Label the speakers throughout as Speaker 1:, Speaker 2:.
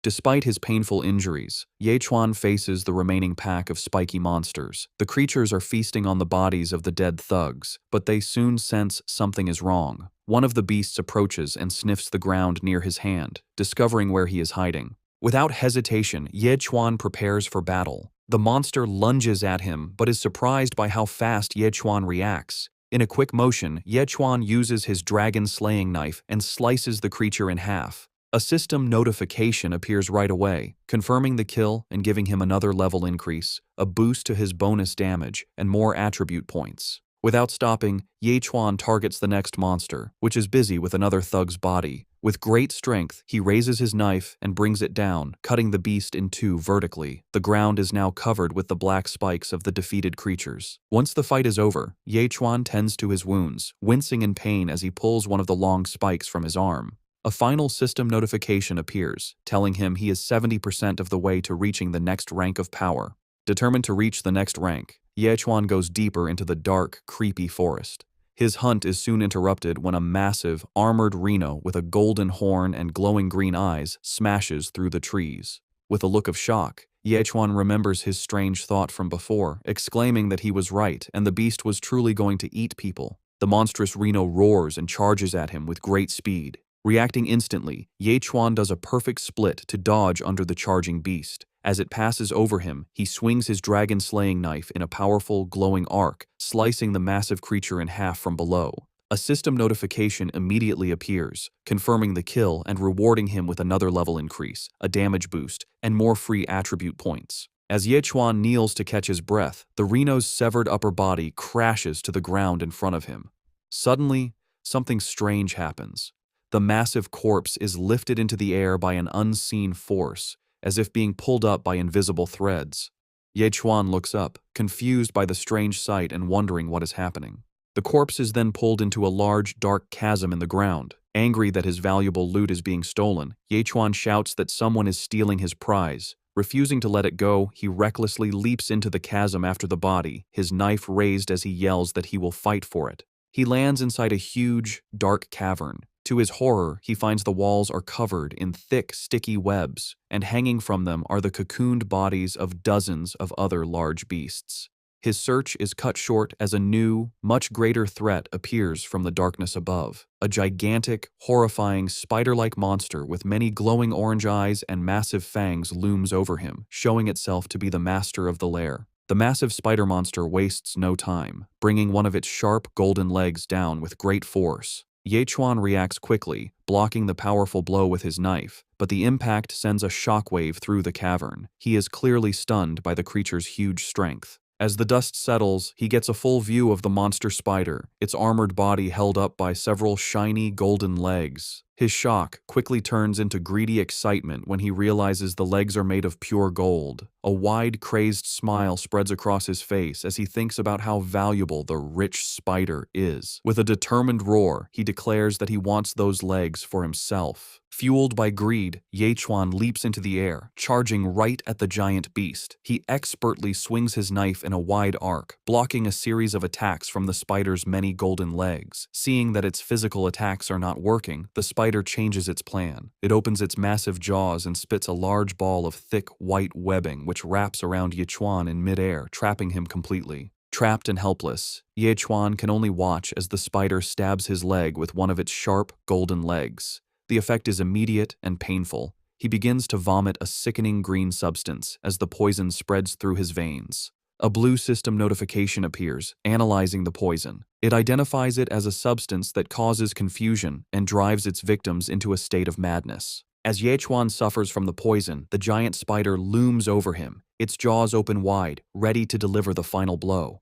Speaker 1: Despite his painful injuries, Yechuan faces the remaining pack of spiky monsters. The creatures are feasting on the bodies of the dead thugs, but they soon sense something is wrong. One of the beasts approaches and sniffs the ground near his hand, discovering where he is hiding. Without hesitation, Yechuan prepares for battle. The monster lunges at him, but is surprised by how fast Yechuan reacts. In a quick motion, Yechuan uses his dragon-slaying knife and slices the creature in half. A system notification appears right away, confirming the kill and giving him another level increase, a boost to his bonus damage, and more attribute points. Without stopping, Yechuan targets the next monster, which is busy with another thug's body. With great strength, he raises his knife and brings it down, cutting the beast in two vertically. The ground is now covered with the black spikes of the defeated creatures. Once the fight is over, Yechuan tends to his wounds, wincing in pain as he pulls one of the long spikes from his arm. A final system notification appears, telling him he is 70% of the way to reaching the next rank of power. Determined to reach the next rank, Yechuan goes deeper into the dark, creepy forest. His hunt is soon interrupted when a massive, armored rhino with a golden horn and glowing green eyes smashes through the trees. With a look of shock, Yechuan remembers his strange thought from before, exclaiming that he was right and the beast was truly going to eat people. The monstrous rhino roars and charges at him with great speed. Reacting instantly, Yechuan does a perfect split to dodge under the charging beast. As it passes over him, he swings his dragon-slaying knife in a powerful, glowing arc, slicing the massive creature in half from below. A system notification immediately appears, confirming the kill and rewarding him with another level increase, a damage boost, and more free attribute points. As Yechuan kneels to catch his breath, the rhino's severed upper body crashes to the ground in front of him. Suddenly, something strange happens. The massive corpse is lifted into the air by an unseen force, as if being pulled up by invisible threads. Yechuan looks up, confused by the strange sight and wondering what is happening. The corpse is then pulled into a large, dark chasm in the ground. Angry that his valuable loot is being stolen, Yechuan shouts that someone is stealing his prize. Refusing to let it go, he recklessly leaps into the chasm after the body, his knife raised as he yells that he will fight for it. He lands inside a huge, dark cavern. To his horror, he finds the walls are covered in thick, sticky webs, and hanging from them are the cocooned bodies of dozens of other large beasts. His search is cut short as a new, much greater threat appears from the darkness above. A gigantic, horrifying, spider-like monster with many glowing orange eyes and massive fangs looms over him, showing itself to be the master of the lair. The massive spider monster wastes no time, bringing one of its sharp, golden legs down with great force. Yechuan reacts quickly, blocking the powerful blow with his knife, but the impact sends a shockwave through the cavern. He is clearly stunned by the creature's huge strength. As the dust settles, he gets a full view of the monster spider, its armored body held up by several shiny golden legs. His shock quickly turns into greedy excitement when he realizes the legs are made of pure gold. A wide, crazed smile spreads across his face as he thinks about how valuable the rich spider is. With a determined roar, he declares that he wants those legs for himself. Fueled by greed, Yechuan leaps into the air, charging right at the giant beast. He expertly swings his knife in a wide arc, blocking a series of attacks from the spider's many golden legs. Seeing that its physical attacks are not working, the spider changes its plan. It opens its massive jaws and spits a large ball of thick, white webbing which wraps around Yechuan in midair, trapping him completely. Trapped and helpless, Yechuan can only watch as the spider stabs his leg with one of its sharp, golden legs. The effect is immediate and painful. He begins to vomit a sickening green substance as the poison spreads through his veins. A blue system notification appears, analyzing the poison. It identifies it as a substance that causes confusion and drives its victims into a state of madness. As Yechuan suffers from the poison, the giant spider looms over him, its jaws open wide, ready to deliver the final blow.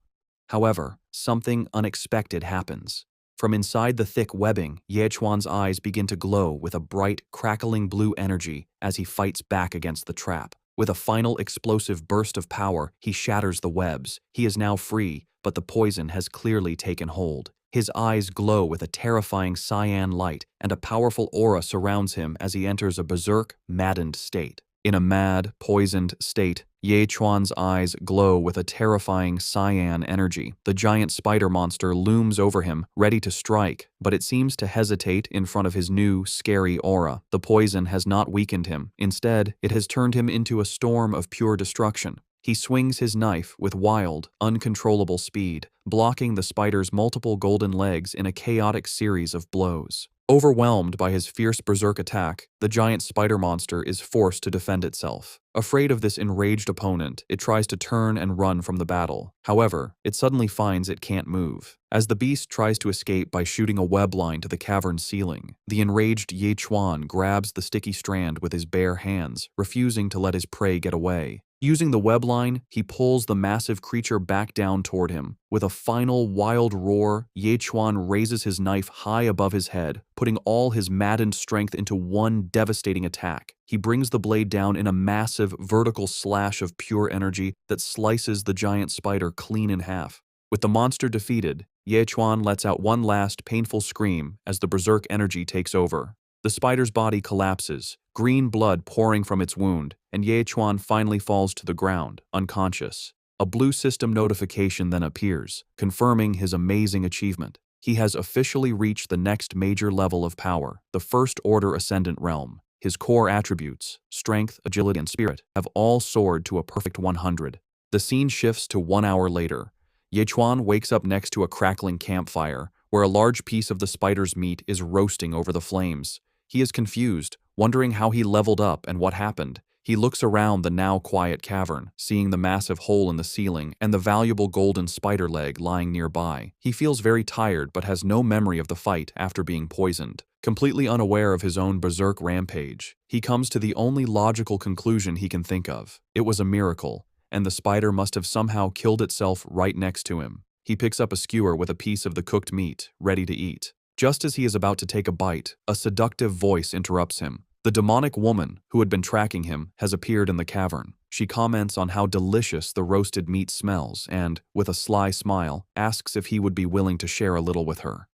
Speaker 1: However, something unexpected happens. From inside the thick webbing, Yechuan's eyes begin to glow with a bright, crackling blue energy as he fights back against the trap. With a final explosive burst of power, he shatters the webs. He is now free, but the poison has clearly taken hold. His eyes glow with a terrifying cyan light, and a powerful aura surrounds him as he enters a berserk, maddened state. In a mad, poisoned state, Ye Chuan's eyes glow with a terrifying cyan energy. The giant spider monster looms over him, ready to strike, but it seems to hesitate in front of his new, scary aura. The poison has not weakened him. Instead, it has turned him into a storm of pure destruction. He swings his knife with wild, uncontrollable speed, blocking the spider's multiple golden legs in a chaotic series of blows. Overwhelmed by his fierce berserk attack, the giant spider monster is forced to defend itself. Afraid of this enraged opponent, it tries to turn and run from the battle. However, it suddenly finds it can't move. As the beast tries to escape by shooting a web line to the cavern ceiling, the enraged Ye Chuan grabs the sticky strand with his bare hands, refusing to let his prey get away. Using the web line, he pulls the massive creature back down toward him. With a final wild roar, Ye Chuan raises his knife high above his head, putting all his maddened strength into one devastating attack. He brings the blade down in a massive vertical slash of pure energy that slices the giant spider clean in half. With the monster defeated, Ye Chuan lets out one last painful scream as the berserk energy takes over. The spider's body collapses, green blood pouring from its wound, and Ye Chuan finally falls to the ground, unconscious. A blue system notification then appears, confirming his amazing achievement. He has officially reached the next major level of power, the First Order Ascendant Realm. His core attributes, strength, agility, and spirit, have all soared to a perfect 100. The scene shifts to 1 hour later. Ye Chuan wakes up next to a crackling campfire, where a large piece of the spider's meat is roasting over the flames. He is confused, wondering how he leveled up and what happened. He looks around the now quiet cavern, seeing the massive hole in the ceiling and the valuable golden spider leg lying nearby. He feels very tired but has no memory of the fight after being poisoned. Completely unaware of his own berserk rampage, he comes to the only logical conclusion he can think of. It was a miracle, and the spider must have somehow killed itself right next to him. He picks up a skewer with a piece of the cooked meat, ready to eat. Just as he is about to take a bite, a seductive voice interrupts him. The demonic woman, who had been tracking him, has appeared in the cavern. She comments on how delicious the roasted meat smells and, with a sly smile, asks if he would be willing to share a little with her.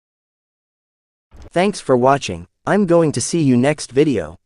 Speaker 2: Thanks for watching. I'm going to see you next video.